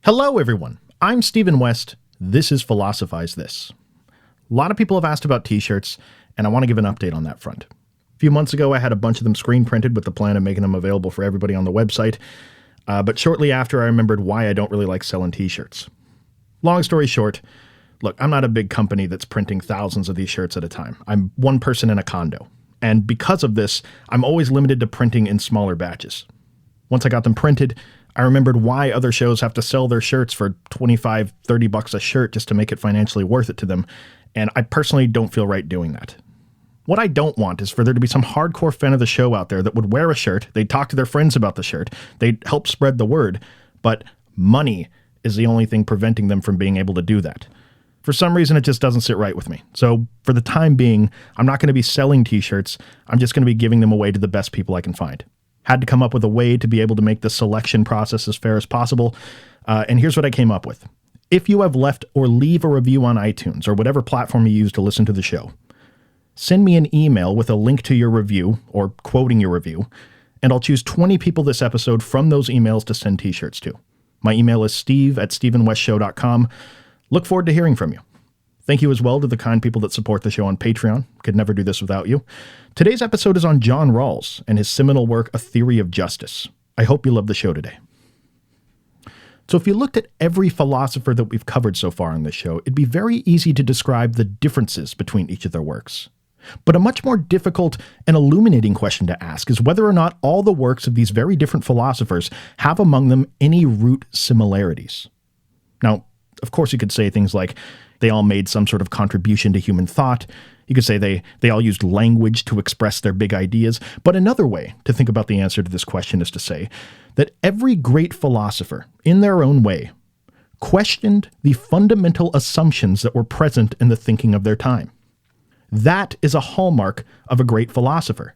Hello, everyone. I'm Stephen West. This is Philosophize This. A lot of people have asked about t-shirts, and I want to give an update on that front. A few months ago, I had a bunch of them screen printed with the plan of making them available for everybody on the website. But shortly after, I remembered why I don't really like selling t-shirts. Long story short, look, I'm not a big company that's printing thousands of these shirts at a time. I'm one person in a condo. And because of this, I'm always limited to printing in smaller batches. Once I got them printed, I remembered why other shows have to sell their shirts for $25, $30 a shirt just to make it financially worth it to them, and I personally don't feel right doing that. What I don't want is for there to be some hardcore fan of the show out there that would wear a shirt, they'd talk to their friends about the shirt, they'd help spread the word, but money is the only thing preventing them from being able to do that. For some reason, it just doesn't sit right with me. So for the time being, I'm not going to be selling t-shirts, I'm just going to be giving them away to the best people I can find. Had to come up with a way to be able to make the selection process as fair as possible. And here's what I came up with. If you have left or leave a review on iTunes or whatever platform you use to listen to the show, send me an email with a link to your review or quoting your review, and I'll choose 20 people this episode from those emails to send t-shirts to. My email is steve@stephenwestshow.com. Look forward to hearing from you. Thank you as well to the kind people that support the show on Patreon. Could never do this without you. Today's episode is on John Rawls and his seminal work, A Theory of Justice. I hope you love the show today. So if you looked at every philosopher that we've covered so far on this show, it'd be very easy to describe the differences between each of their works. But a much more difficult and illuminating question to ask is whether or not all the works of these very different philosophers have among them any root similarities. Now, of course, you could say things like, they all made some sort of contribution to human thought. You could say they all used language to express their big ideas. But another way to think about the answer to this question is to say that every great philosopher, in their own way, questioned the fundamental assumptions that were present in the thinking of their time. That is a hallmark of a great philosopher.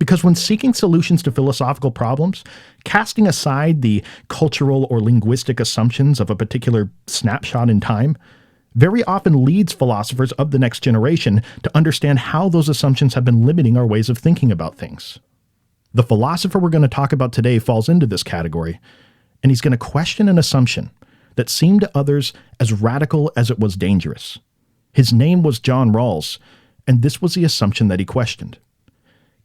Because when seeking solutions to philosophical problems, casting aside the cultural or linguistic assumptions of a particular snapshot in time very often leads philosophers of the next generation to understand how those assumptions have been limiting our ways of thinking about things. The philosopher we're going to talk about today falls into this category, and he's going to question an assumption that seemed to others as radical as it was dangerous. His name was John Rawls, and this was the assumption that he questioned.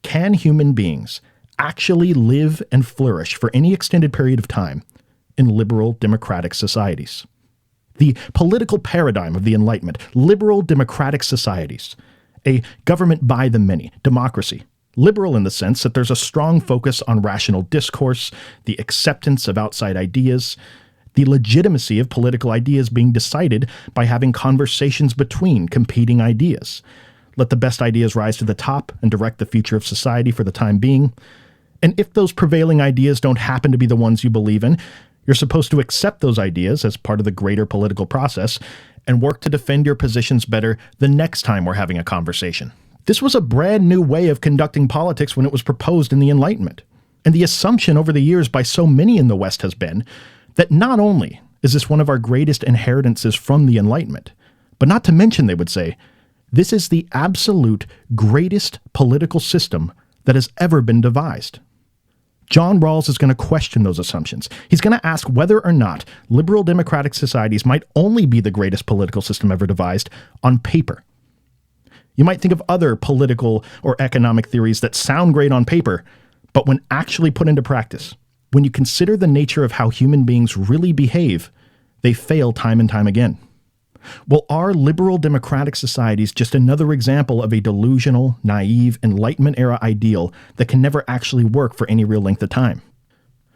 Can human beings actually live and flourish for any extended period of time in liberal democratic societies? The political paradigm of the Enlightenment, liberal democratic societies, a government by the many, democracy, liberal in the sense that there's a strong focus on rational discourse, the acceptance of outside ideas, the legitimacy of political ideas being decided by having conversations between competing ideas. Let the best ideas rise to the top and direct the future of society for the time being. And if those prevailing ideas don't happen to be the ones you believe in, you're supposed to accept those ideas as part of the greater political process and work to defend your positions better the next time we're having a conversation. This was a brand new way of conducting politics when it was proposed in the Enlightenment. And the assumption over the years by so many in the West has been that not only is this one of our greatest inheritances from the Enlightenment, but not to mention, they would say, this is the absolute greatest political system that has ever been devised. John Rawls is going to question those assumptions. He's going to ask whether or not liberal democratic societies might only be the greatest political system ever devised on paper. You might think of other political or economic theories that sound great on paper, but when actually put into practice, when you consider the nature of how human beings really behave, they fail time and time again. Well, are liberal democratic societies just another example of a delusional, naive, Enlightenment-era ideal that can never actually work for any real length of time?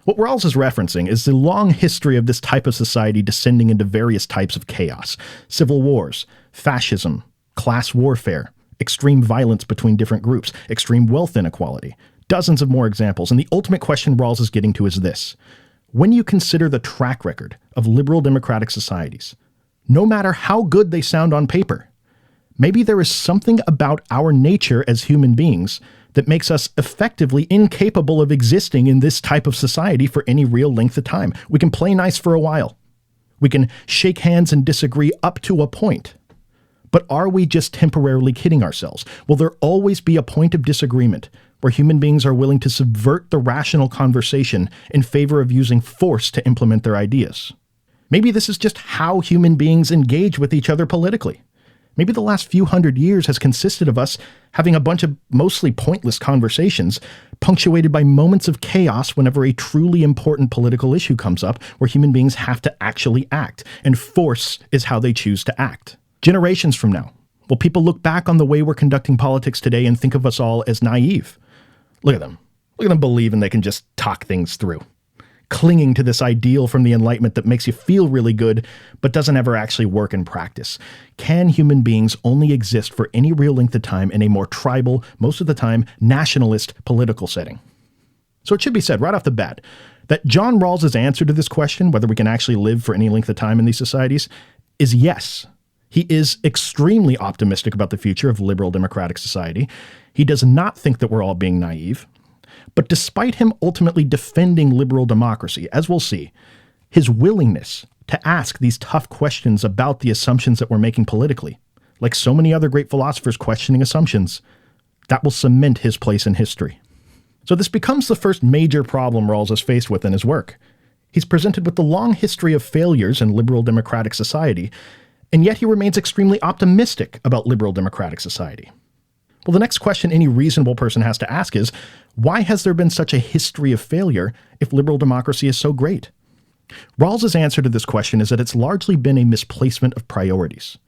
What Rawls is referencing is the long history of this type of society descending into various types of chaos: civil wars, fascism, class warfare, extreme violence between different groups, extreme wealth inequality, dozens of more examples. And the ultimate question Rawls is getting to is this. When you consider the track record of liberal democratic societies, no matter how good they sound on paper, maybe there is something about our nature as human beings that makes us effectively incapable of existing in this type of society for any real length of time. We can play nice for a while. We can shake hands and disagree up to a point. But are we just temporarily kidding ourselves? Will there always be a point of disagreement where human beings are willing to subvert the rational conversation in favor of using force to implement their ideas? Maybe this is just how human beings engage with each other politically. Maybe the last few hundred years has consisted of us having a bunch of mostly pointless conversations, punctuated by moments of chaos whenever a truly important political issue comes up where human beings have to actually act, and force is how they choose to act. Generations from now, will people look back on the way we're conducting politics today and think of us all as naive? Look at them. Look at them believing they can just talk things through, clinging to this ideal from the Enlightenment that makes you feel really good, but doesn't ever actually work in practice. Can human beings only exist for any real length of time in a more tribal, most of the time nationalist political setting? So it should be said right off the bat that John Rawls' answer to this question, whether we can actually live for any length of time in these societies, is yes. He is extremely optimistic about the future of liberal democratic society. He does not think that we're all being naive. But despite him ultimately defending liberal democracy, as we'll see, his willingness to ask these tough questions about the assumptions that we're making politically, like so many other great philosophers questioning assumptions, that will cement his place in history. So this becomes the first major problem Rawls is faced with in his work. He's presented with the long history of failures in liberal democratic society, and yet he remains extremely optimistic about liberal democratic society. Well, the next question any reasonable person has to ask is, why has there been such a history of failure if liberal democracy is so great? Rawls' answer to this question is that it's largely been a misplacement of priorities.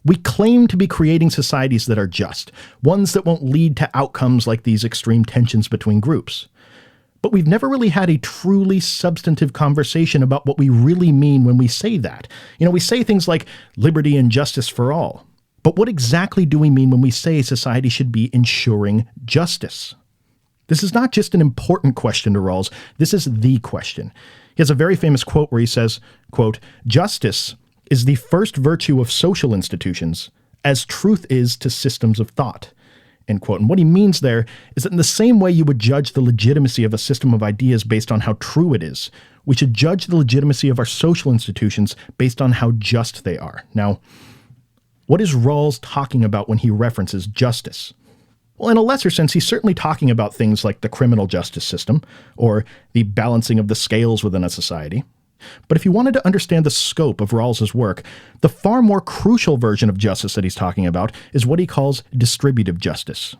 We claim to be creating societies that are just, ones that won't lead to outcomes like these extreme tensions between groups. But we've never really had a truly substantive conversation about what we really mean when we say that. We say things like liberty and justice for all. But what exactly do we mean when we say society should be ensuring justice? This is not just an important question to Rawls, this is the question. He has a very famous quote where he says, quote, "Justice is the first virtue of social institutions, as truth is to systems of thought." End quote. And what he means there is that in the same way you would judge the legitimacy of a system of ideas based on how true it is, we should judge the legitimacy of our social institutions based on how just they are. Now, what is Rawls talking about when he references justice? Well, in a lesser sense, he's certainly talking about things like the criminal justice system, or the balancing of the scales within a society. But if you wanted to understand the scope of Rawls' work, the far more crucial version of justice that he's talking about is what he calls distributive justice.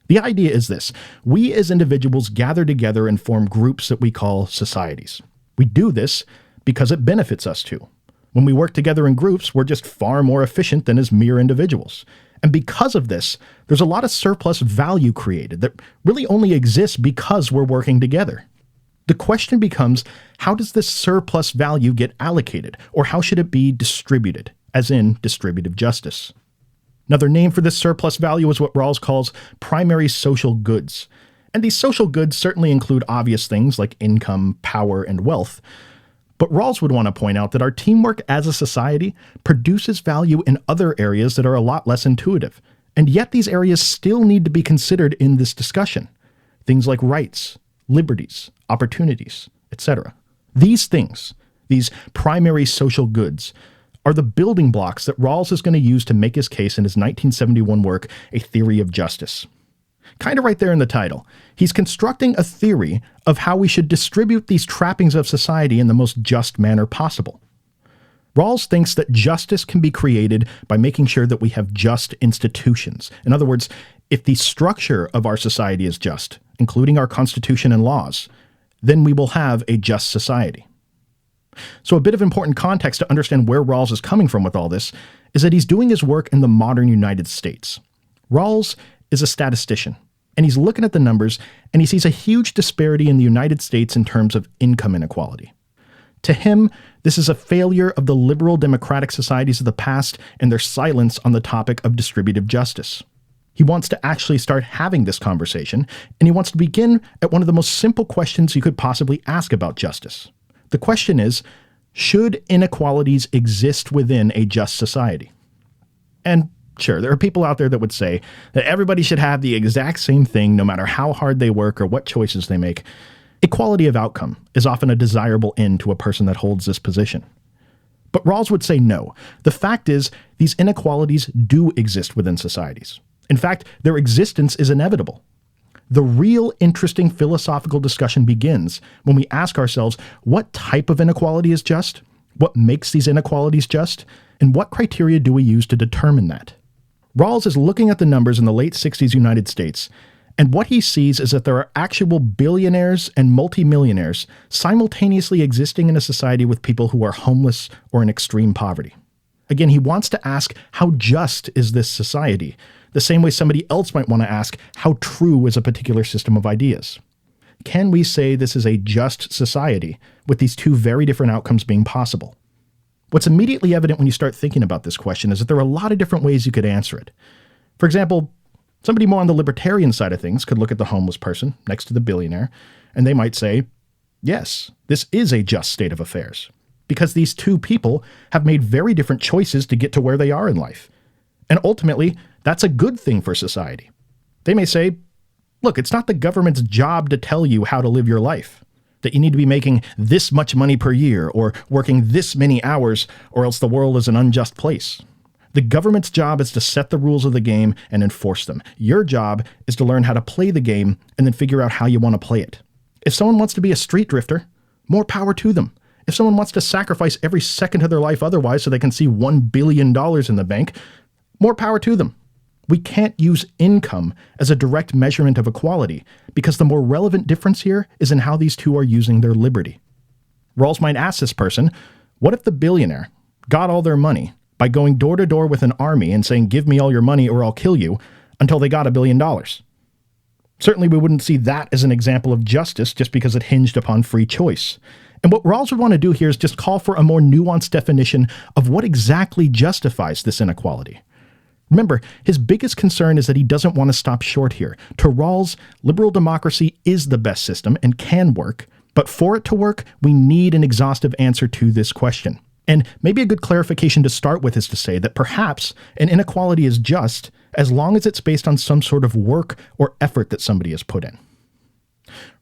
The idea is this: we as individuals gather together and form groups that we call societies. We do this because it benefits us to. When we work together in groups, we're just far more efficient than as mere individuals. And because of this, there's a lot of surplus value created that really only exists because we're working together. The question becomes, how does this surplus value get allocated, or how should it be distributed, as in distributive justice? Another name for this surplus value is what Rawls calls primary social goods. And these social goods certainly include obvious things like income, power, and wealth. But Rawls would want to point out that our teamwork as a society produces value in other areas that are a lot less intuitive, and yet these areas still need to be considered in this discussion. Things like rights, liberties, opportunities, etc. These things, these primary social goods, are the building blocks that Rawls is going to use to make his case in his 1971 work, A Theory of Justice. Kind of right there in the title. He's constructing a theory of how we should distribute these trappings of society in the most just manner possible. Rawls thinks that justice can be created by making sure that we have just institutions. In other words, if the structure of our society is just, including our constitution and laws, then we will have a just society. So a bit of important context to understand where Rawls is coming from with all this is that he's doing his work in the modern United States. Rawls is a statistician, and he's looking at the numbers, and he sees a huge disparity in the United States in terms of income inequality. To him, this is a failure of the liberal democratic societies of the past and their silence on the topic of distributive justice. He wants to actually start having this conversation, and he wants to begin at one of the most simple questions you could possibly ask about justice. The question is, should inequalities exist within a just society? And sure, there are people out there that would say that everybody should have the exact same thing no matter how hard they work or what choices they make. Equality of outcome is often a desirable end to a person that holds this position. But Rawls would say no. The fact is, these inequalities do exist within societies. In fact, their existence is inevitable. The real interesting philosophical discussion begins when we ask ourselves, what type of inequality is just? What makes these inequalities just? And what criteria do we use to determine that? Rawls is looking at the numbers in the late 60s United States, and what he sees is that there are actual billionaires and multimillionaires simultaneously existing in a society with people who are homeless or in extreme poverty. Again, he wants to ask, how just is this society? The same way somebody else might want to ask, how true is a particular system of ideas? Can we say this is a just society with these two very different outcomes being possible? What's immediately evident when you start thinking about this question is that there are a lot of different ways you could answer it. For example, somebody more on the libertarian side of things could look at the homeless person next to the billionaire, and they might say, yes, this is a just state of affairs, because these two people have made very different choices to get to where they are in life. And ultimately, that's a good thing for society. They may say, look, it's not the government's job to tell you how to live your life, that you need to be making this much money per year or working this many hours, or else the world is an unjust place. The government's job is to set the rules of the game and enforce them. Your job is to learn how to play the game and then figure out how you want to play it. If someone wants to be a street drifter, more power to them. If someone wants to sacrifice every second of their life otherwise so they can see $1 billion in the bank, more power to them. We can't use income as a direct measurement of equality, because the more relevant difference here is in how these two are using their liberty. Rawls might ask this person, what if the billionaire got all their money by going door to door with an army and saying, give me all your money or I'll kill you, until they got $1 billion? Certainly we wouldn't see that as an example of justice just because it hinged upon free choice. And what Rawls would want to do here is just call for a more nuanced definition of what exactly justifies this inequality. Remember, his biggest concern is that he doesn't want to stop short here. To Rawls, liberal democracy is the best system and can work, but for it to work, we need an exhaustive answer to this question. And maybe a good clarification to start with is to say that perhaps an inequality is just as long as it's based on some sort of work or effort that somebody has put in.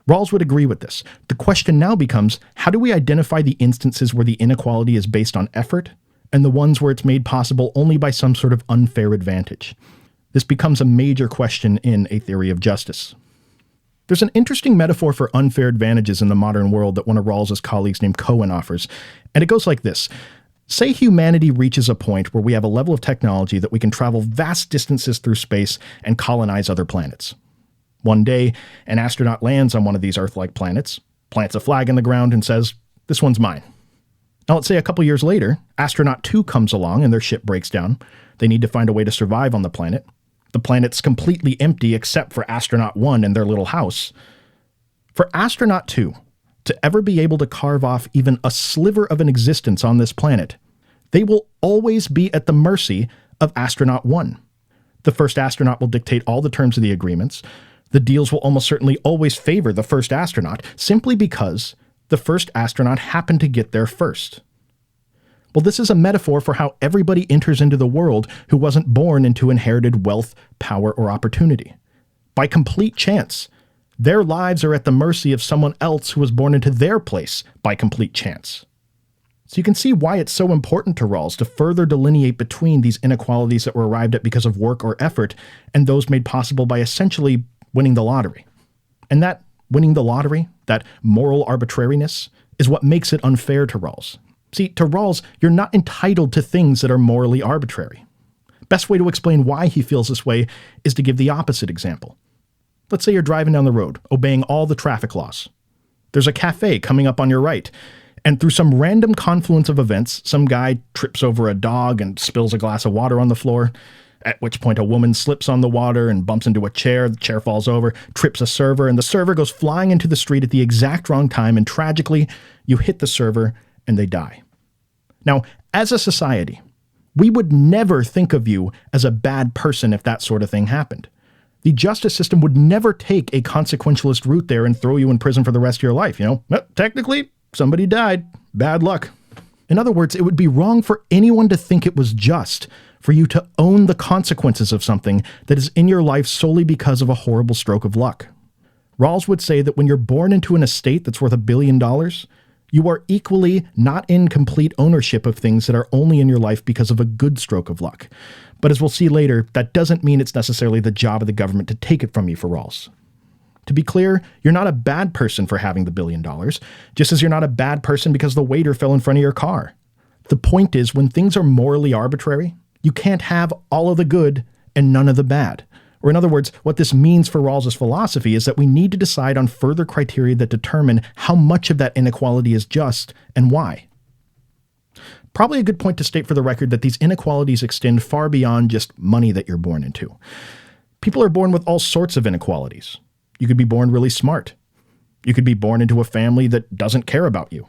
Rawls would agree with this. The question now becomes, how do we identify the instances where the inequality is based on effort and the ones where it's made possible only by some sort of unfair advantage? This becomes a major question in a theory of justice. There's an interesting metaphor for unfair advantages in the modern world that one of Rawls's colleagues named Cohen offers, and it goes like this. Say humanity reaches a point where we have a level of technology that we can travel vast distances through space and colonize other planets. One day, an astronaut lands on one of these Earth-like planets, plants a flag in the ground and says, this one's mine. Now let's say a couple years later, astronaut 2 comes along and their ship breaks down. They need to find a way to survive on the planet. The planet's completely empty except for astronaut 1 and their little house. For astronaut 2 to ever be able to carve off even a sliver of an existence on this planet, they will always be at the mercy of astronaut 1. The first astronaut will dictate all the terms of the agreements. The deals will almost certainly always favor the first astronaut, simply because the first astronaut happened to get there first. Well, this is a metaphor for how everybody enters into the world who wasn't born into inherited wealth, power, or opportunity. By complete chance, their lives are at the mercy of someone else who was born into their place by complete chance. So you can see why it's so important to Rawls to further delineate between these inequalities that were arrived at because of work or effort and those made possible by essentially winning the lottery. And that winning the lottery, that moral arbitrariness, is what makes it unfair to Rawls. See, to Rawls, you're not entitled to things that are morally arbitrary. Best way to explain why he feels this way is to give the opposite example. Let's say you're driving down the road, obeying all the traffic laws. There's a cafe coming up on your right, and through some random confluence of events, some guy trips over a dog and spills a glass of water on the floor, at which point a woman slips on the water and bumps into a chair, the chair falls over, trips a server, and the server goes flying into the street at the exact wrong time, and tragically, you hit the server and they die. Now, as a society, we would never think of you as a bad person if that sort of thing happened. The justice system would never take a consequentialist route there and throw you in prison for the rest of your life. Well, technically, somebody died. Bad luck. In other words, it would be wrong for anyone to think it was just for you to own the consequences of something that is in your life solely because of a horrible stroke of luck. Rawls would say that when you're born into an estate that's worth $1 billion, you are equally not in complete ownership of things that are only in your life because of a good stroke of luck. But as we'll see later, that doesn't mean it's necessarily the job of the government to take it from you for Rawls. To be clear, you're not a bad person for having the $1 billion, just as you're not a bad person because the waiter fell in front of your car. The point is, when things are morally arbitrary, you can't have all of the good and none of the bad. Or in other words, what this means for Rawls's philosophy is that we need to decide on further criteria that determine how much of that inequality is just and why. Probably a good point to state for the record that these inequalities extend far beyond just money that you're born into. People are born with all sorts of inequalities. You could be born really smart. You could be born into a family that doesn't care about you.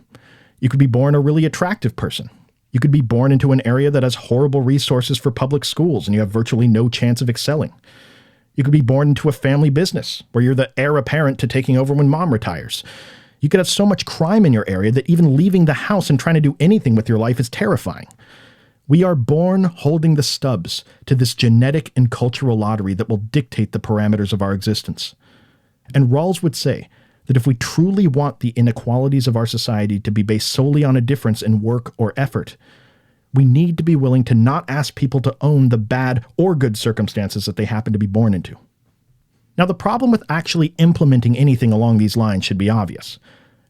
You could be born a really attractive person. You could be born into an area that has horrible resources for public schools and you have virtually no chance of excelling. You could be born into a family business where you're the heir apparent to taking over when mom retires. You could have so much crime in your area that even leaving the house and trying to do anything with your life is terrifying. We are born holding the stubs to this genetic and cultural lottery that will dictate the parameters of our existence. And Rawls would say that if we truly want the inequalities of our society to be based solely on a difference in work or effort, we need to be willing to not ask people to own the bad or good circumstances that they happen to be born into. Now, the problem with actually implementing anything along these lines should be obvious.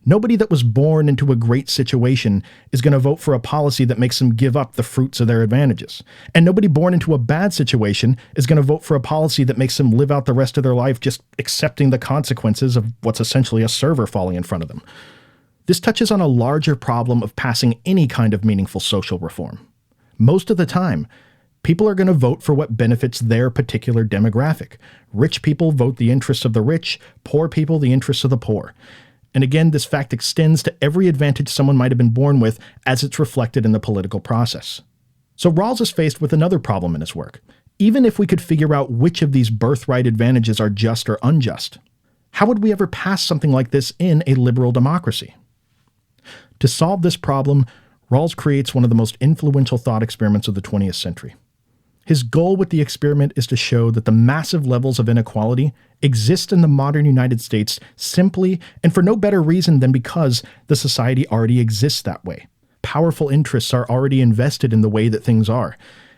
Nobody that was born into a great situation is going to vote for a policy that makes them give up the fruits of their advantages. And nobody born into a bad situation is going to vote for a policy that makes them live out the rest of their life just accepting the consequences of what's essentially a server falling in front of them. This touches on a larger problem of passing any kind of meaningful social reform. Most of the time, people are going to vote for what benefits their particular demographic. Rich people vote the interests of the rich, poor people the interests of the poor. And again, this fact extends to every advantage someone might have been born with as it's reflected in the political process. So Rawls is faced with another problem in his work. Even if we could figure out which of these birthright advantages are just or unjust, how would we ever pass something like this in a liberal democracy? To solve this problem, Rawls creates one of the most influential thought experiments of the 20th century. His goal with the experiment is to show that the massive levels of inequality exist in the modern United States simply and for no better reason than because the society already exists that way. Powerful interests are already invested in the way that things are,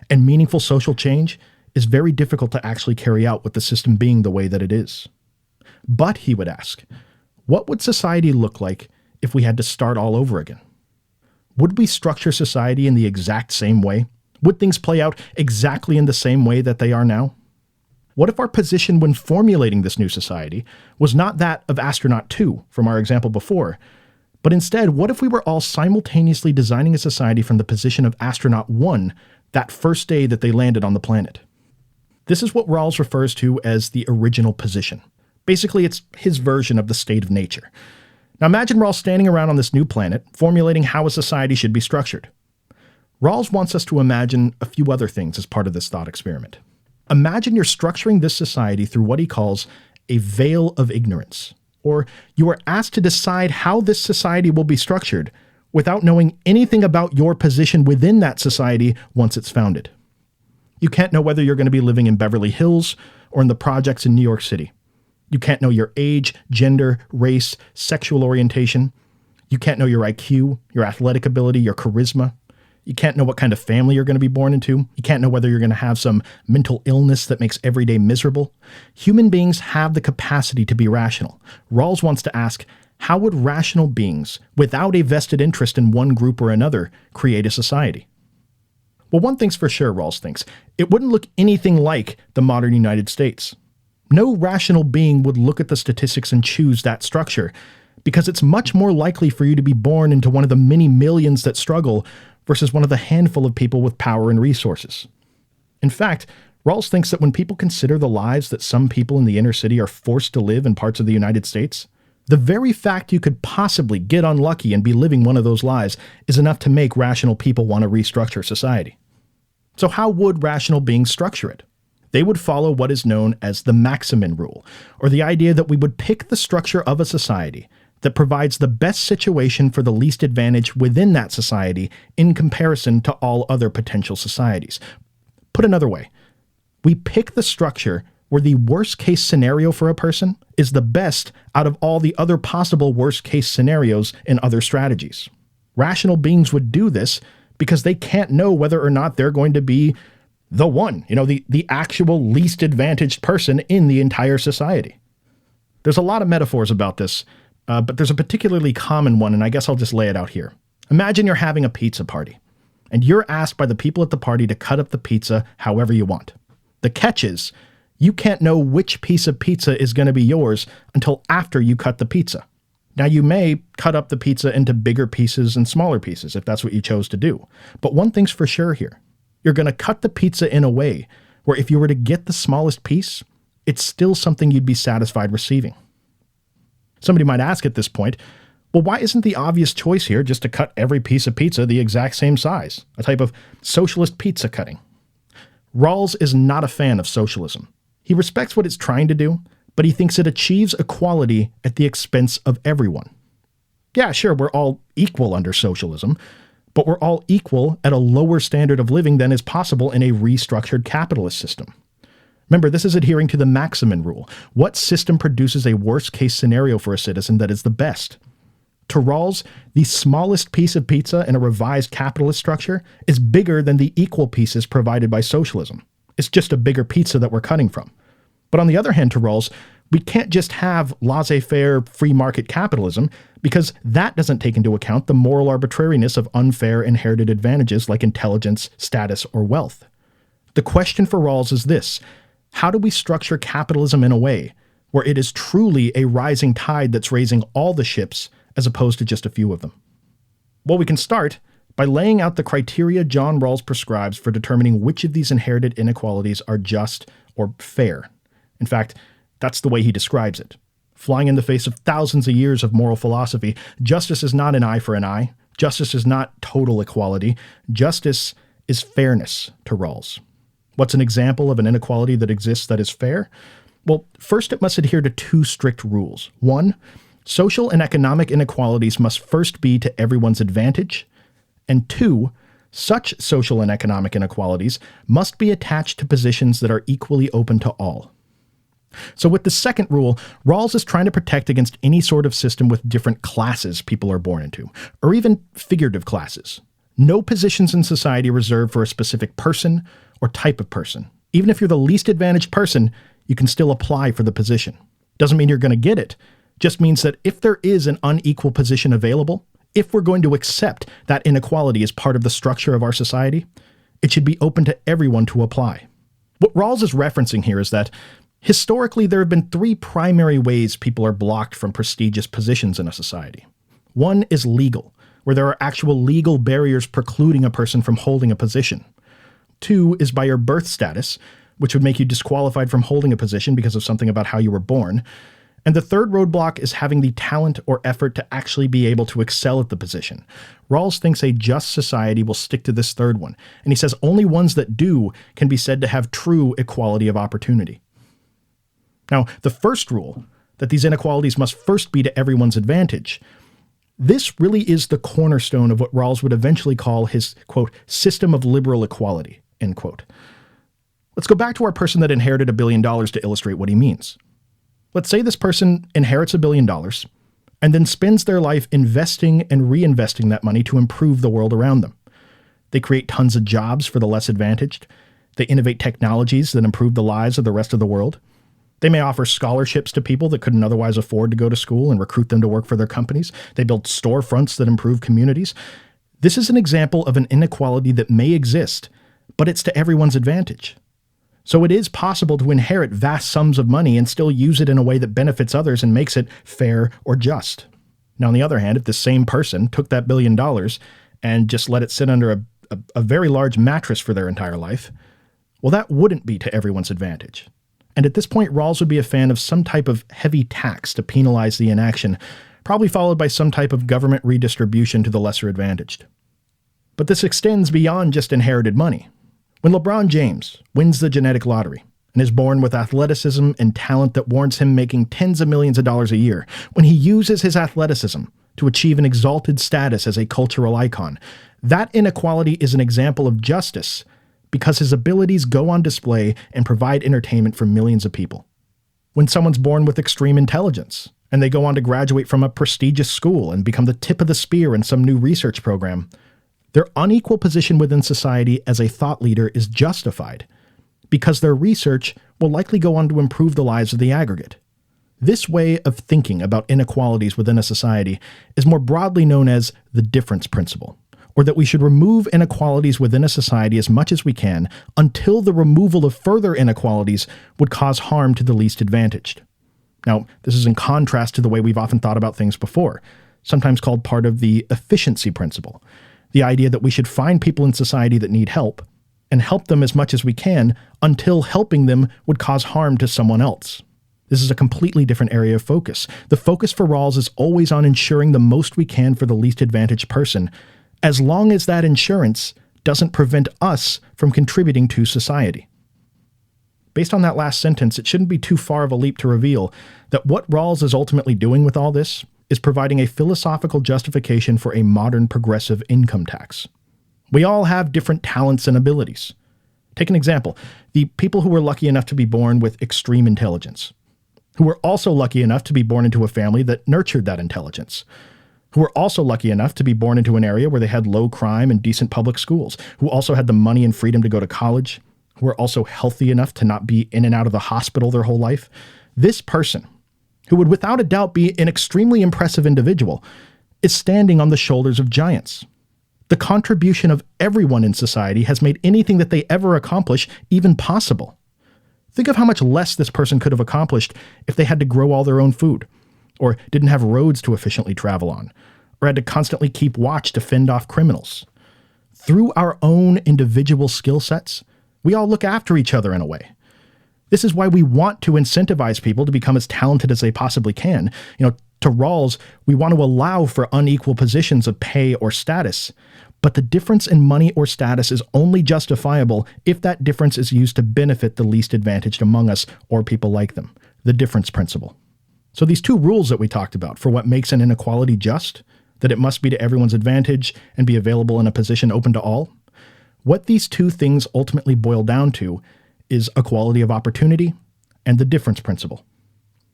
and meaningful social change is very difficult to actually carry out with the system being the way that it is. But, he would ask, what would society look like if we had to start all over again? Would we structure society in the exact same way? Would things play out exactly in the same way that they are now? What if our position when formulating this new society was not that of astronaut 2 from our example before, but instead, what if we were all simultaneously designing a society from the position of astronaut 1 that first day that they landed on the planet? This is what Rawls refers to as the original position. Basically, it's his version of the state of nature. Now imagine Rawls standing around on this new planet, formulating how a society should be structured. Rawls wants us to imagine a few other things as part of this thought experiment. Imagine you're structuring this society through what he calls a veil of ignorance, or you are asked to decide how this society will be structured without knowing anything about your position within that society once it's founded. You can't know whether you're going to be living in Beverly Hills or in the projects in New York City. You can't know your age, gender, race, sexual orientation. You can't know your IQ, your athletic ability, your charisma. You can't know what kind of family you're going to be born into. You can't know whether you're going to have some mental illness that makes every day miserable. Human beings have the capacity to be rational. Rawls wants to ask, how would rational beings, without a vested interest in one group or another, create a society? Well, one thing's for sure, Rawls thinks. It wouldn't look anything like the modern United States. No rational being would look at the statistics and choose that structure, because it's much more likely for you to be born into one of the many millions that struggle versus one of the handful of people with power and resources. In fact, Rawls thinks that when people consider the lives that some people in the inner city are forced to live in parts of the United States, the very fact you could possibly get unlucky and be living one of those lives is enough to make rational people want to restructure society. So how would rational beings structure it? They would follow what is known as the Maximin rule, or the idea that we would pick the structure of a society that provides the best situation for the least advantage within that society in comparison to all other potential societies. Put another way, we pick the structure where the worst case scenario for a person is the best out of all the other possible worst case scenarios in other strategies. Rational beings would do this because they can't know whether or not they're going to be the one, the actual least advantaged person in the entire society. There's a lot of metaphors about this, but there's a particularly common one, and I guess I'll just lay it out here. Imagine you're having a pizza party. and you're asked by the people at the party to cut up the pizza however you want. The catch is, you can't know which piece of pizza is going to be yours until after you cut the pizza. Now, you may cut up the pizza into bigger pieces and smaller pieces if that's what you chose to do. But one thing's for sure here. You're going to cut the pizza in a way where if you were to get the smallest piece, it's still something you'd be satisfied receiving. Somebody might ask at this point, well, why isn't the obvious choice here just to cut every piece of pizza the exact same size? A type of socialist pizza cutting. Rawls is not a fan of socialism. He respects what it's trying to do, but he thinks it achieves equality at the expense of everyone. Yeah, sure, we're all equal under socialism, but we're all equal at a lower standard of living than is possible in a restructured capitalist system. Remember, this is adhering to the maximum rule. What system produces a worst-case scenario for a citizen that is the best? To Rawls, the smallest piece of pizza in a revised capitalist structure is bigger than the equal pieces provided by socialism. It's just a bigger pizza that we're cutting from. But on the other hand, to Rawls, we can't just have laissez-faire free market capitalism because that doesn't take into account the moral arbitrariness of unfair inherited advantages like intelligence, status, or wealth. The question for Rawls is this: how do we structure capitalism in a way where it is truly a rising tide that's raising all the ships as opposed to just a few of them? Well, we can start by laying out the criteria John Rawls prescribes for determining which of these inherited inequalities are just or fair. In fact, that's the way he describes it. Flying in the face of thousands of years of moral philosophy, justice is not an eye for an eye. Justice is not total equality. Justice is fairness to Rawls. What's an example of an inequality that exists that is fair? Well, first it must adhere to two strict rules. One, social and economic inequalities must first be to everyone's advantage. And two, such social and economic inequalities must be attached to positions that are equally open to all. So with the second rule, Rawls is trying to protect against any sort of system with different classes people are born into, or even figurative classes. No positions in society are reserved for a specific person or type of person. Even if you're the least advantaged person, you can still apply for the position. Doesn't mean you're going to get it. Just means that if there is an unequal position available, if we're going to accept that inequality as part of the structure of our society, it should be open to everyone to apply. What Rawls is referencing here is that historically, there have been three primary ways people are blocked from prestigious positions in a society. One is legal, where there are actual legal barriers precluding a person from holding a position. Two is by your birth status, which would make you disqualified from holding a position because of something about how you were born. And the third roadblock is having the talent or effort to actually be able to excel at the position. Rawls thinks a just society will stick to this third one, and he says only ones that do can be said to have true equality of opportunity. Now, the first rule, that these inequalities must first be to everyone's advantage, this really is the cornerstone of what Rawls would eventually call his, quote, system of liberal equality, end quote. Let's go back to our person that inherited $1 billion to illustrate what he means. Let's say this person inherits $1 billion and then spends their life investing and reinvesting that money to improve the world around them. They create tons of jobs for the less advantaged. They innovate technologies that improve the lives of the rest of the world. They may offer scholarships to people that couldn't otherwise afford to go to school and recruit them to work for their companies. They build storefronts that improve communities. This is an example of an inequality that may exist, but it's to everyone's advantage. So it is possible to inherit vast sums of money and still use it in a way that benefits others and makes it fair or just. Now, on the other hand, if the same person took that $1 billion and just let it sit under a very large mattress for their entire life, well, that wouldn't be to everyone's advantage. And at this point, Rawls would be a fan of some type of heavy tax to penalize the inaction, probably followed by some type of government redistribution to the lesser advantaged. But this extends beyond just inherited money. When LeBron James wins the genetic lottery and is born with athleticism and talent that warrants him making tens of millions of dollars a year, when he uses his athleticism to achieve an exalted status as a cultural icon, that inequality is an example of justice because his abilities go on display and provide entertainment for millions of people. When someone's born with extreme intelligence and they go on to graduate from a prestigious school and become the tip of the spear in some new research program, their unequal position within society as a thought leader is justified because their research will likely go on to improve the lives of the aggregate. This way of thinking about inequalities within a society is more broadly known as the difference principle, or that we should remove inequalities within a society as much as we can until the removal of further inequalities would cause harm to the least advantaged. Now, this is in contrast to the way we've often thought about things before, sometimes called part of the efficiency principle, the idea that we should find people in society that need help and help them as much as we can until helping them would cause harm to someone else. This is a completely different area of focus. The focus for Rawls is always on ensuring the most we can for the least advantaged person, as long as that insurance doesn't prevent us from contributing to society. Based on that last sentence, it shouldn't be too far of a leap to reveal that what Rawls is ultimately doing with all this is providing a philosophical justification for a modern progressive income tax. We all have different talents and abilities. Take an example, the people who were lucky enough to be born with extreme intelligence, who were also lucky enough to be born into a family that nurtured that intelligence, who were also lucky enough to be born into an area where they had low crime and decent public schools, who also had the money and freedom to go to college, who were also healthy enough to not be in and out of the hospital their whole life. This person, who would without a doubt be an extremely impressive individual, is standing on the shoulders of giants. The contribution of everyone in society has made anything that they ever accomplish even possible. Think of how much less this person could have accomplished if they had to grow all their own food, or didn't have roads to efficiently travel on, or had to constantly keep watch to fend off criminals. Through our own individual skill sets, we all look after each other in a way. This is why we want to incentivize people to become as talented as they possibly can. To Rawls, we want to allow for unequal positions of pay or status, but the difference in money or status is only justifiable if that difference is used to benefit the least advantaged among us or people like them, the difference principle. So these two rules that we talked about for what makes an inequality just, that it must be to everyone's advantage and be available in a position open to all, what these two things ultimately boil down to is equality of opportunity and the difference principle.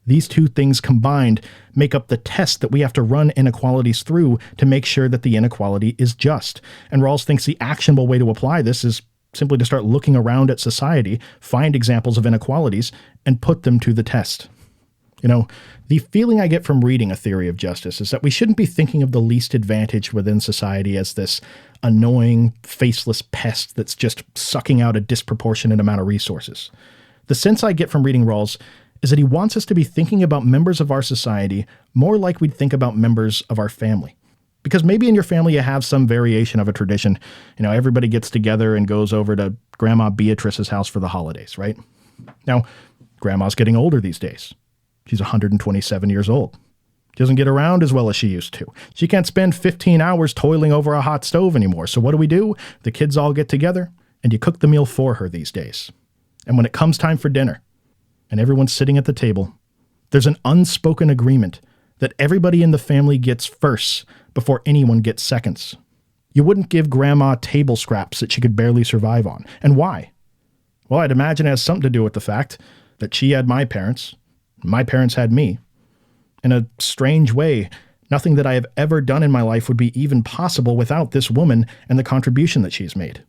These two things combined make up the test that we have to run inequalities through to make sure that the inequality is just. And Rawls thinks the actionable way to apply this is simply to start looking around at society, find examples of inequalities, and put them to the test. The feeling I get from reading A Theory of Justice is that we shouldn't be thinking of the least advantaged within society as this annoying, faceless pest that's just sucking out a disproportionate amount of resources. The sense I get from reading Rawls is that he wants us to be thinking about members of our society more like we'd think about members of our family. Because maybe in your family you have some variation of a tradition. Everybody gets together and goes over to Grandma Beatrice's house for the holidays, right? Now, Grandma's getting older these days. She's 127 years old. She doesn't get around as well as she used to. She can't spend 15 hours toiling over a hot stove anymore. So what do? The kids all get together and you cook the meal for her these days. And when it comes time for dinner, and everyone's sitting at the table, there's an unspoken agreement that everybody in the family gets firsts before anyone gets seconds. You wouldn't give Grandma table scraps that she could barely survive on. And why? Well, I'd imagine it has something to do with the fact that she had my parents had me. In a strange way, nothing that I have ever done in my life would be even possible without this woman and the contribution that she's made.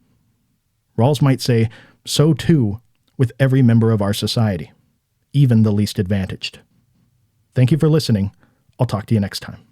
Rawls might say, so too with every member of our society, even the least advantaged. Thank you for listening. I'll talk to you next time.